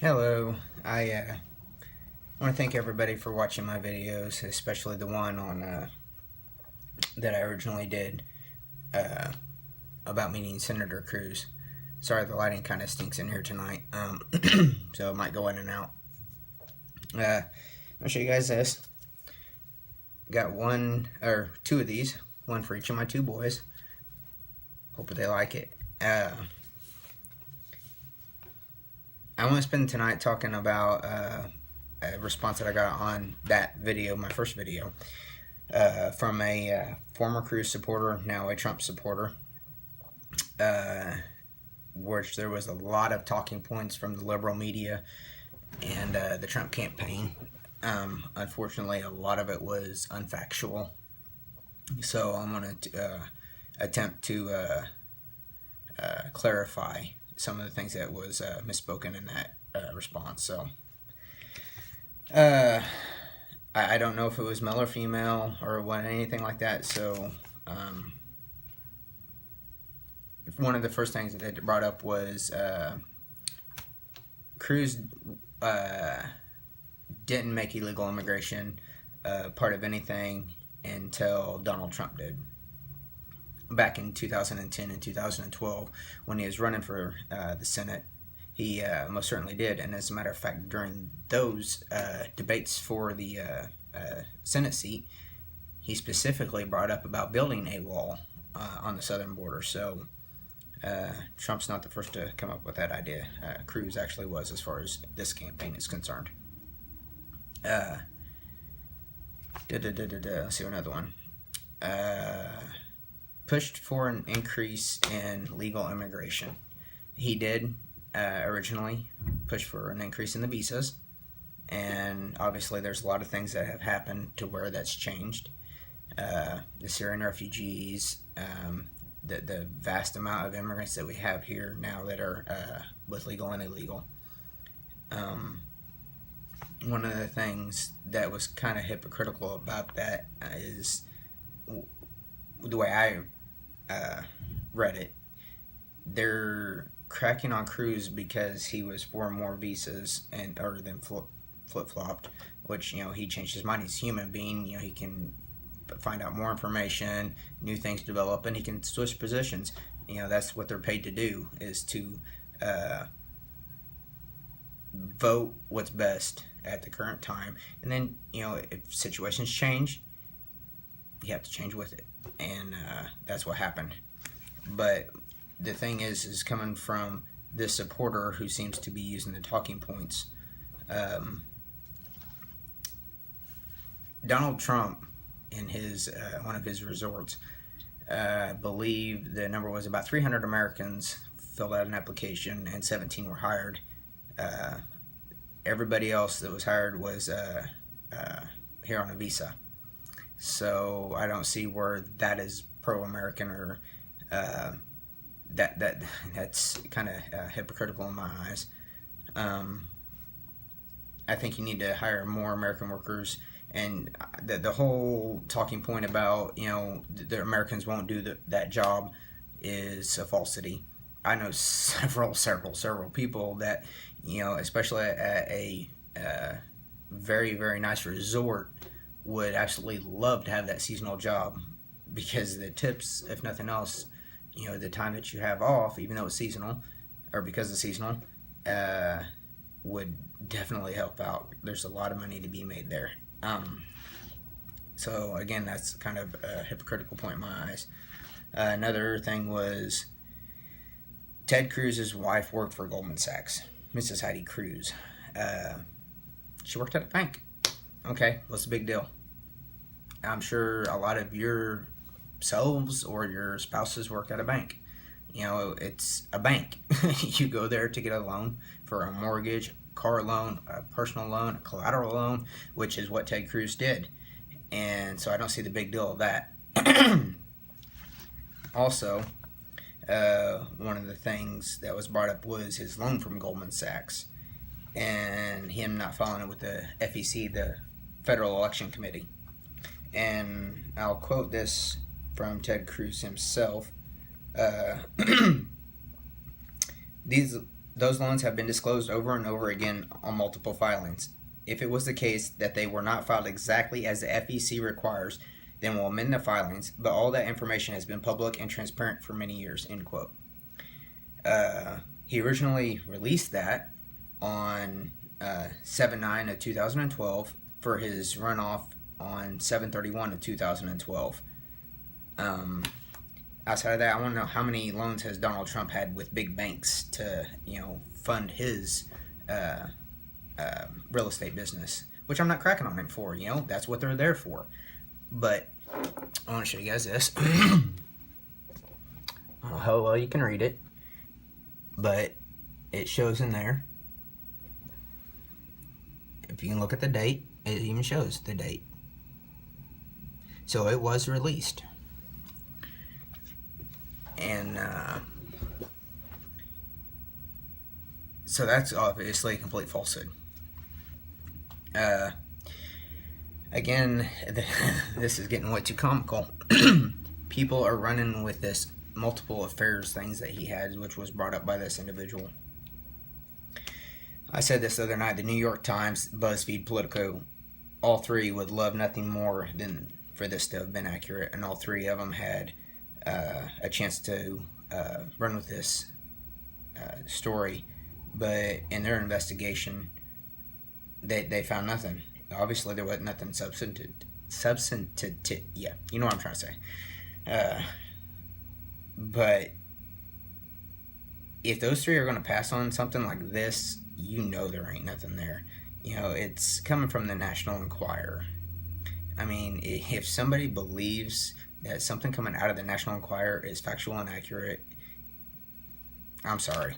Hello, I want to thank everybody for watching my videos, especially the one on that I originally did about meeting Senator Cruz. Sorry, the lighting kind of stinks in here tonight, so it might go in and out. I'll show you guys this. Got one or two of these, one for each of my two boys. Hope they like it. I want to spend tonight talking about a response that I got on that video, my first video, from a former Cruz supporter, now a Trump supporter, which there was a lot of talking points from the liberal media and the Trump campaign. Unfortunately, a lot of it was unfactual. So I'm going to attempt to clarify some of the things that was misspoken in that response. So I don't know if it was male or female or what, anything like that. So one of the first things that they brought up was Cruz didn't make illegal immigration part of anything until Donald Trump did. Back in 2010 and 2012, when he was running for the Senate, he most certainly did. And as a matter of fact, during those debates for the Senate seat, he specifically brought up about building a wall on the southern border. So Trump's not the first to come up with that idea. Cruz actually was, as far as this campaign is concerned. Let's see another one. Pushed for an increase in legal immigration. He did originally push for an increase in the visas, and obviously there's a lot of things that have happened to where that's changed. The Syrian refugees, the vast amount of immigrants that we have here now that are both legal and illegal. One of the things that was kind of hypocritical about that is the way I read it. They're cracking on Cruz because he was for more visas and or than flip-flopped, which, he changed his mind. He's a human being. He can find out more information, new things develop, and he can switch positions. That's what they're paid to do, is to vote what's best at the current time. And then, if situations change, you have to change with it. And that's what happened. But the thing is coming from this supporter who seems to be using the talking points. Donald Trump, in his one of his resorts, I believe the number was about 300 Americans filled out an application and 17 were hired. Everybody else that was hired was here on a visa. So I don't see where that is pro-American, or that's kind of hypocritical in my eyes. I think you need to hire more American workers, and the whole talking point about the Americans won't do that job is a falsity. I know several people that especially at a very, very nice resort, would absolutely love to have that seasonal job, because the tips, if nothing else, the time that you have off, even though it's seasonal, or because it's seasonal, would definitely help out. There's a lot of money to be made there. So again, that's kind of a hypocritical point in my eyes. Another thing was Ted Cruz's wife worked for Goldman Sachs, Mrs. Heidi Cruz. She worked at a bank. Okay, what's the big deal? I'm sure a lot of yourselves or your spouses work at a bank. It's a bank. You go there to get a loan for a mortgage, car loan, a personal loan, a collateral loan, which is what Ted Cruz did. And so I don't see the big deal of that. Also, one of the things that was brought up was his loan from Goldman Sachs and him not following it with the FEC, the Federal Election Committee. And I'll quote this from Ted Cruz himself. These Those loans have been disclosed over and over again on multiple filings. If it was the case that they were not filed exactly as the FEC requires, then we'll amend the filings, but all that information has been public and transparent for many years, end quote. He originally released that on 7/9 of 2012 for his runoff on 7/31 of 2012. Outside of that, I want to know how many loans has Donald Trump had with big banks to, fund his real estate business, which I'm not cracking on him for. That's what they're there for. But I want to show you guys this. I don't know how well you can read it, but it shows in there. If you can look at the date, it even shows the date. So it was released. And so that's obviously a complete falsehood. Again, this is getting way too comical. People are running with this multiple affairs things that he had, which was brought up by this individual. I said this the other night, the New York Times, BuzzFeed, Politico, all three would love nothing more than for this to have been accurate, and all three of them had a chance to run with this story, but in their investigation, they found nothing. Obviously, there wasn't nothing substantive. Yeah, you know what I'm trying to say. But if those three are going to pass on something like this, there ain't nothing there. It's coming from the National Enquirer. I mean, if somebody believes that something coming out of the National Enquirer is factual and accurate, I'm sorry.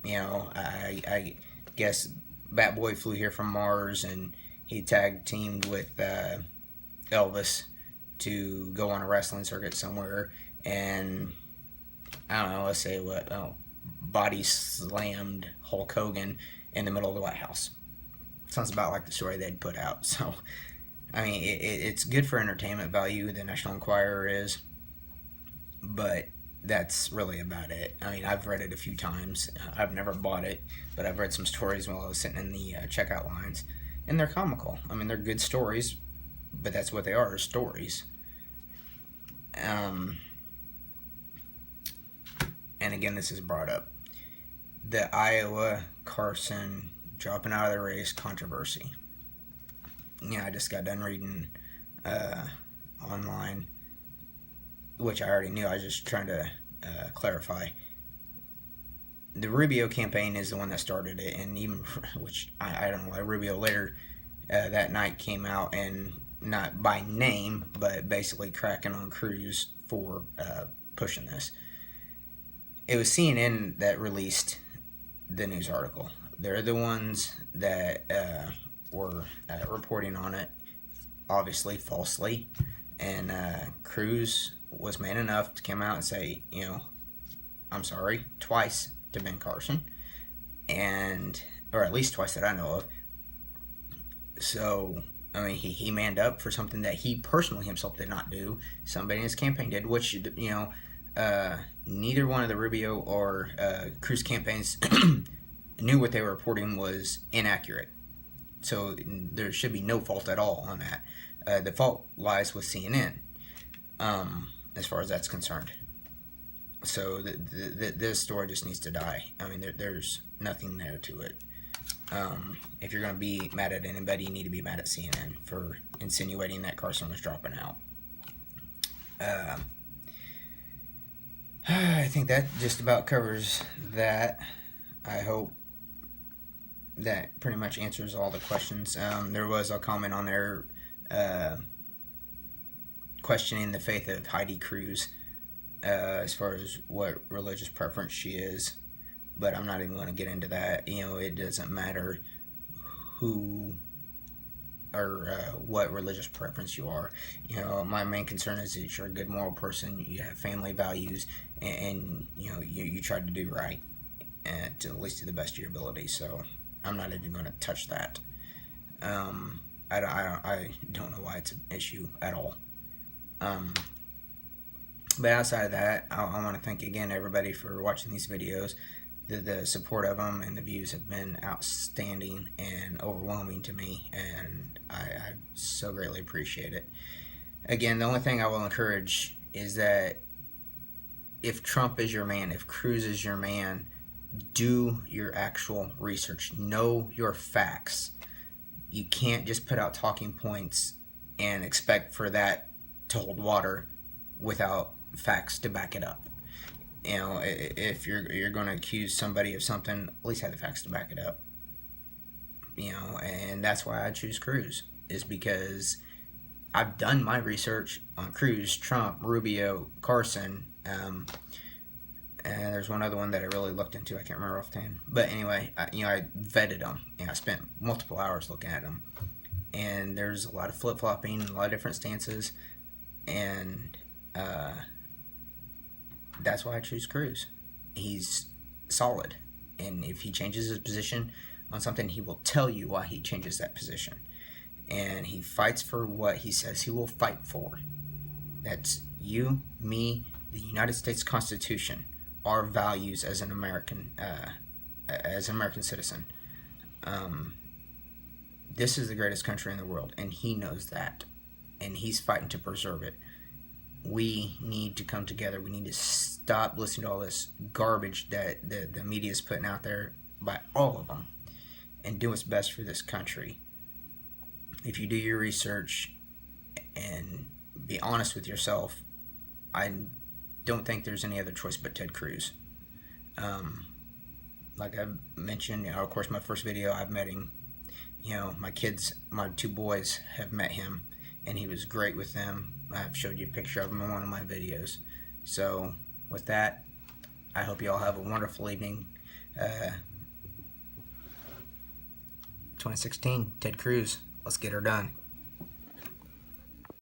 I guess Bat Boy flew here from Mars and he tag teamed with Elvis to go on a wrestling circuit somewhere, and I don't know, let's say body slammed Hulk Hogan in the middle of the White House. Sounds about like the story they'd put out. So, I mean, it's good for entertainment value, the National Enquirer is, but that's really about it. I mean, I've read it a few times. I've never bought it, but I've read some stories while I was sitting in the checkout lines, and they're comical. I mean, they're good stories, but that's what they are stories. And again, this is brought up. The Iowa Carson dropping out of the race controversy. I just got done reading online, which I already knew. I was just trying to clarify. The Rubio campaign is the one that started it, and even, which I don't know why Rubio later that night came out and not by name, but basically cracking on Cruz for pushing this. It was CNN that released the news article. They're the ones that were reporting on it, obviously falsely, and Cruz was man enough to come out and say, I'm sorry, twice to Ben Carson, or at least twice that I know of. So, I mean, he manned up for something that he personally himself did not do. Somebody in his campaign did, which, neither one of the Rubio or Cruz campaigns knew what they were reporting was inaccurate. So there should be no fault at all on that. The fault lies with CNN, as far as that's concerned. So this story just needs to die. I mean, there's nothing there to it. If you're going to be mad at anybody, you need to be mad at CNN for insinuating that Carson was dropping out. I think that just about covers that. I hope that pretty much answers all the questions. There was a comment on there questioning the faith of Heidi Cruz as far as what religious preference she is, but I'm not even going to get into that. It doesn't matter who or what religious preference you are. My main concern is that you're a good moral person, you have family values, and you try to do right, and to at least to the best of your ability. So I'm not even going to touch that. I don't know why it's an issue at all. But outside of that, I want to thank again everybody for watching these videos. the support of him and the views have been outstanding and overwhelming to me, and I so greatly appreciate it. Again, the only thing I will encourage is that if Trump is your man, if Cruz is your man, do your actual research. Know your facts. You can't just put out talking points and expect for that to hold water without facts to back it up. You know, if you're going to accuse somebody of something, at least have the facts to back it up. You know, and that's why I choose Cruz, is because I've done my research on Cruz, Trump, Rubio, Carson, and there's one other one that I really looked into. I can't remember offhand. But anyway, I vetted them. I spent multiple hours looking at them. And there's a lot of flip-flopping, a lot of different stances. And that's why I choose Cruz. He's solid. And if he changes his position on something, he will tell you why he changes that position. And he fights for what he says he will fight for. That's you, me, the United States Constitution, our values as an American citizen. This is the greatest country in the world, and he knows that, and he's fighting to preserve it. We need to come together. We need to stop listening to all this garbage that the media is putting out there, by all of them, and do what's best for this country. If you do your research and be honest with yourself, I don't think there's any other choice but Ted Cruz. Like I mentioned, of course, my first video, I've met him. My kids, my two boys have met him, and he was great with them. I've showed you a picture of him in one of my videos. So with that, I hope you all have a wonderful evening. 2016, Ted Cruz, let's get her done.